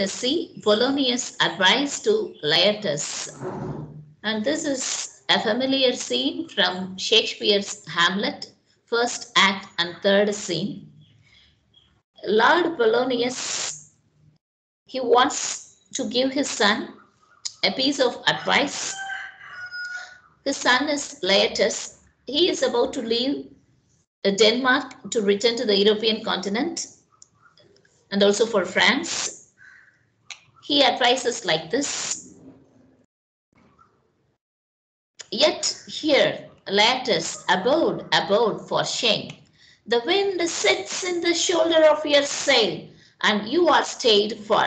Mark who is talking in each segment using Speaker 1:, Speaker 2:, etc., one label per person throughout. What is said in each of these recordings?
Speaker 1: See Polonius' advice to Laertes. And this is a familiar scene from Shakespeare's Hamlet, first act and third scene. Lord Polonius, he wants to give his son a piece of advice. His son is Laertes. He is about to leave Denmark to return to the European continent and also for France. He advises like this. Yet here, Laertes, abode for shame. The wind sits in the shoulder of your sail, and you are stayed for.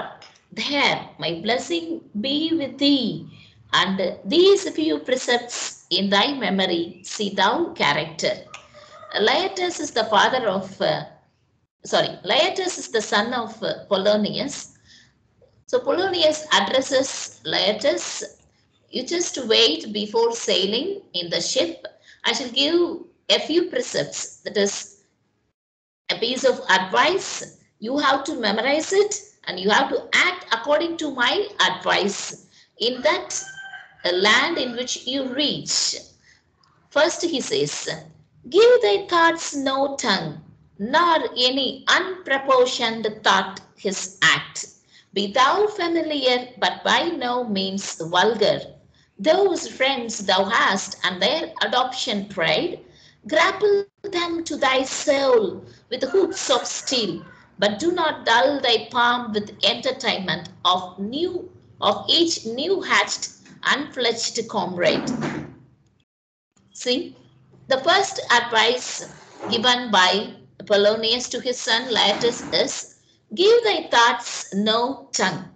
Speaker 1: There, my blessing be with thee, and these few precepts in thy memory see thou character. Laertes is the father of, Laertes is the son of Polonius. So Polonius addresses Laertes, you just wait before sailing in the ship. I shall give a few precepts, that is a piece of advice. You have to memorize it and you have to act according to my advice in that land in which you reach. First he says, give thy thoughts no tongue, nor any unproportioned thought his act. Be thou familiar, but by no means vulgar. Those friends thou hast and their adoption pride, grapple them to thy soul with hoops of steel, but do not dull thy palm with entertainment of each new hatched, unfledged comrade. See, the first advice given by Polonius to his son Laertes is, give thy thoughts no tongue.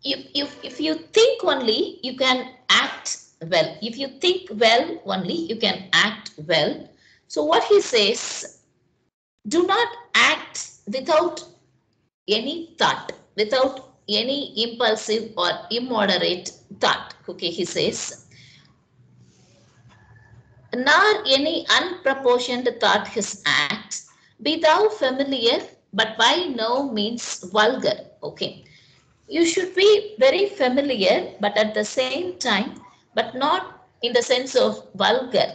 Speaker 1: If you think only, you can act well. If you think well only, you can act well. So what he says, do not act without any thought, without any impulsive or immoderate thought. Okay, he says, nor any unproportioned thought his act. Be thou familiar, but by no means vulgar. Okay. You should be very familiar, but at the same time, but not in the sense of vulgar,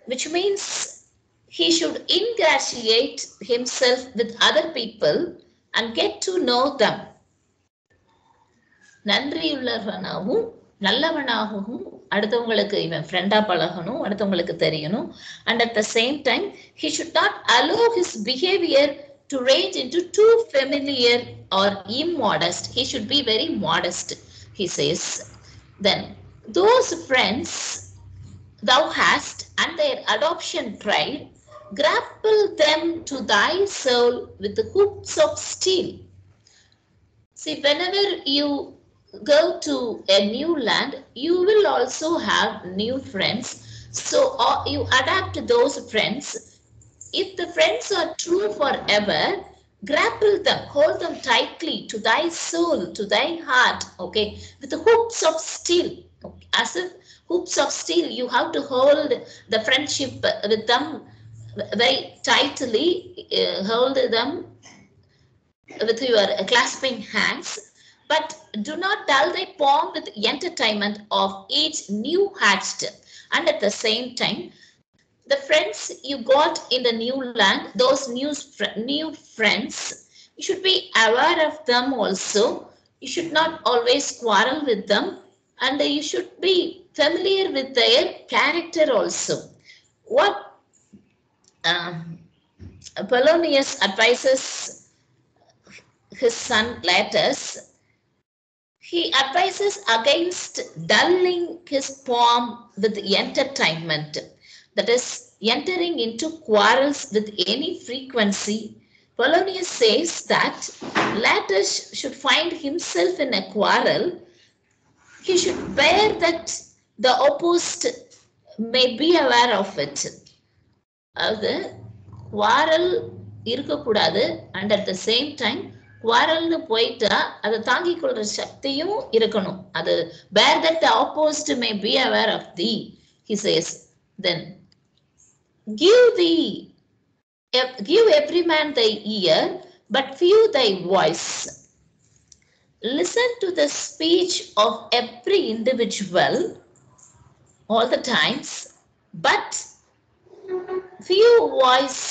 Speaker 1: which means he should ingratiate himself with other people and get to know them. நன்றியுள்ளவனாகவும் நல்லவனாகவும் அடுத்தவங்களுக்கு இவன் ஃப்ரெண்டா பழகணும், அடுத்தவங்களுக்கு தெரியணும். And at the same time, he should not allow his behavior to range into too familiar or immodest. He should be very modest, he says. Then, those friends thou hast and their adoption pride, grapple them to thy soul with the hoops of steel. See, whenever you go to a new land, you will also have new friends. So you adapt those friends. If the friends are true forever, grapple them, hold them tightly to thy soul, to thy heart, okay, with the hoops of steel. Okay. As if hoops of steel, you have to hold the friendship with them very tightly, hold them with your clasping hands, but do not dull thy palm with entertainment of each new hatched. And at the same time, the friends you got in the new land, those new friends, you should be aware of them also. You should not always quarrel with them, and you should be familiar with their character also. What Polonius advises his son Laertes, he advises against dulling his palm with entertainment, that is, entering into quarrels with any frequency. Polonius says that Laertes should find himself in a quarrel. He should bear that the opposed may be aware of it. அதாவது quarrel இருக்கக்கூடாது, and at the same time குவாரல்னு போயிட்டா அதை தாங்கிக் கொள்ற சக்தியும் இருக்கணும். அது where that the opposite may be aware of the, he says. Then give every man thy ear, but few thy voice. Listen to the speech of every individual all the times, but few voice,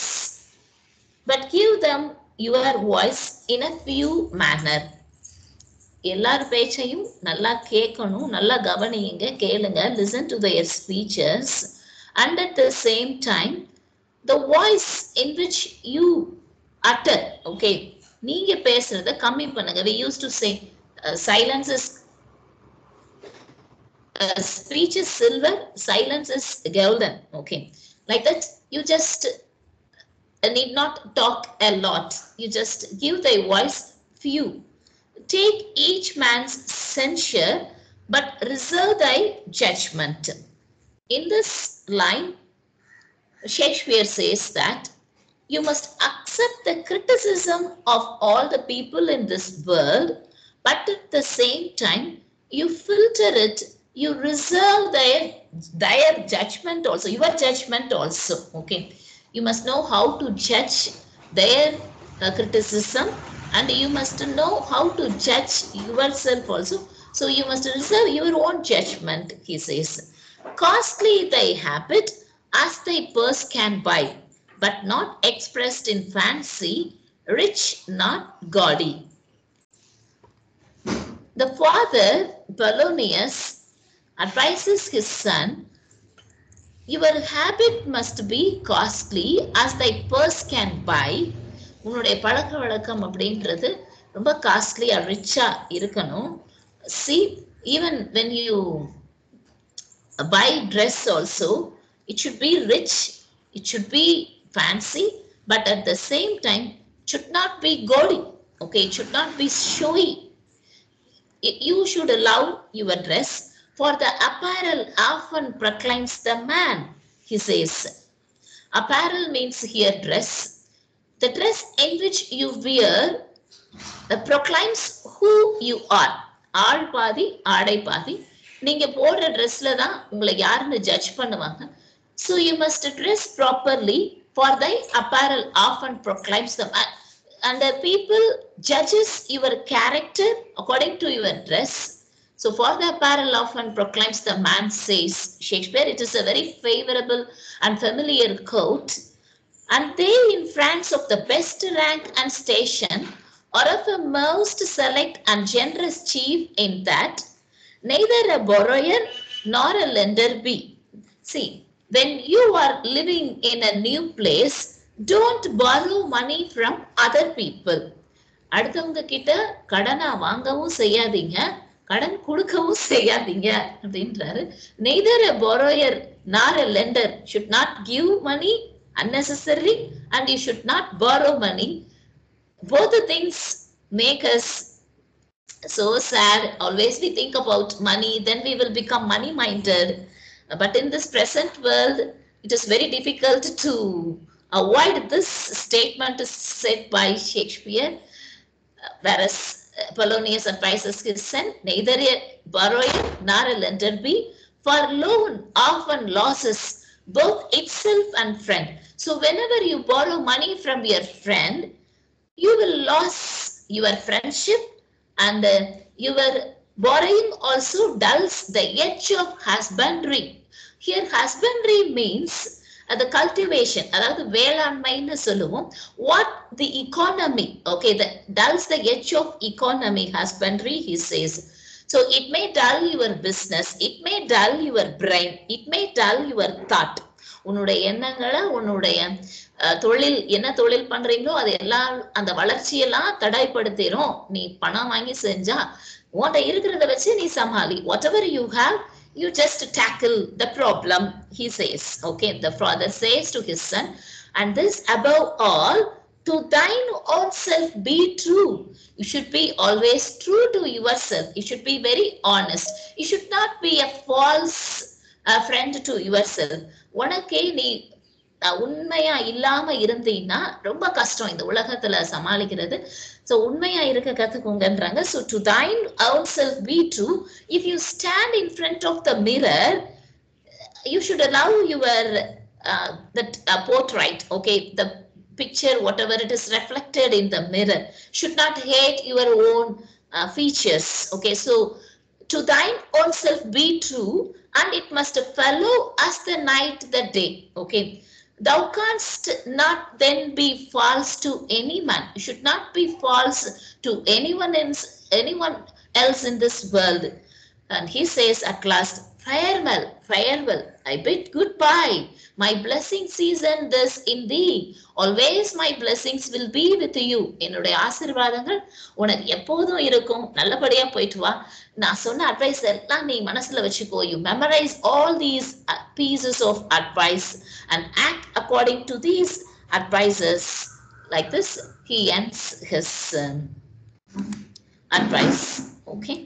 Speaker 1: but give them your voice in a few manner. எல்லார் பேச்சையும் நல்லா கேட்கணும், நல்லா கவனியுங்க, கேளுங்க. Listen to their speeches, and at the same time the voice in which you utter, okay, நீங்க பேசுறத கம்மி பண்ணுங்க. We used to say silence is speech is silver, silence is golden, okay, like that. You just need not talk a lot, you just give thy voice few. Take each man's censure, but reserve thy judgment. In this line, Shakespeare says that you must accept the criticism of all the people in this world, but at the same time, you filter it, you reserve their judgment also, your judgment also, okay. You must know how to judge their criticism, and you must know how to judge yourself also. So you must reserve your own judgment, he says. Costly thy habit as thy purse can buy, but not expressed in fancy, rich not gaudy. The father, Polonius, advises his son, your habit must be costly as thy purse can buy. உன்னுடைய பழக்க வழக்கம் அப்படின்றது ரொம்ப காஸ்ட்லியா, ரிச்சா இருக்கணும். See, even when you buy dress also, it should be rich, it should be fancy, but at the same time it should not be gaudy, okay, it should not be showy. You should allow your dress, for the apparel often proclaims the man, he says. Apparel means here dress. The dress in which you wear proclaims who you are. ஆள் பாதி ஆடை பாதி. நீங்க போடுற ட்ரெஸ்ல தான் உங்களை யாருன்னு ஜட்ஜ் பண்ணுவாங்க. So you must dress properly, for thy apparel often proclaims the man. And the people judges your character according to your dress. So for the apparel often proclaims the man, says Shakespeare. It is a very favorable and familiar quote. And they in France of the best rank and station, or of a most select and generous chief, in that neither a borrower nor a lender be. See, when you are living in a new place, don't borrow money from other people. அடுத்தவங்க கிட்ட கடனா வாங்கவும் செய்யாதீங்க, கடன் கொடுக்கவும் செய்யாதீங்க அப்படின்றாரு. Neither a borrower nor a lender should not give money unnecessarily, and you should not borrow money. Both the things make us so sad. Always we think about money, then we will become money minded. But in this present world, it is very difficult to avoid this statement said by Shakespeare. Whereas Polonius advises his son, neither a borrower nor a lender be, for loan often losses both itself and friend. So whenever you borrow money from your friend, you will lose your friendship, and your borrowing also dulls the edge of husbandry. Here husbandry means the cultivation, அதாவது வேளாண்மைன்னு சொல்லுவோம். What the economy, okay, that dulls the edge of economy, husbandry, he says. So it may dull your business, it may dull your brain, it may dull your thought. உன்னுடைய எண்ணங்களை, உன்னுடைய தொழில், என்ன தொழில் பண்றீங்களோ அது எல்லாம், அந்த வளர்ச்சியெல்லாம் தடைப்படுத்திடும். நீ பணம் வாங்கி செஞ்சா உன்கிட்ட இருக்கிறத வச்சு நீ சமாளி. Whatever you have, you just tackle the problem, he says. Okay, the father says to his son, and this above all, to thine own self be true. You should be always true to yourself. You should be very honest. You should not be a false friend to yourself. உனக்கே நீ உண்மையா இல்லாம இருந்தீங்கன்னா ரொம்ப கஷ்டம் இந்த உலகத்துல சமாளிக்கிறது. So உண்மையா இருக்க கத்துக்கோங்கன்றாங்க. So to thine own self be true. If you stand in front of the mirror, you should allow your that portrait, okay, the picture, whatever it is reflected in the mirror. Should not hate your own features. Okay, so to thine own self be true, and it must follow as the night the day. Okay, thou canst not then be false to any man. You should not be false to anyone else in this world. And he says at last, farewell, farewell, I bid goodbye. My blessings is and this in thee. Always my blessings will be with you. என்னுடைய ஆசீர்வாதங்கள் உனக்கு எப்போதும் இருக்கும். நல்லபடியா போயிட்டு வா. நான் சொன்ன அட்வைஸ் எல்லாம் நீ மனசுல வச்சுக்கோ. You memorize all these pieces of advice and act according to these advices. Like this, he ends his advice. Okay.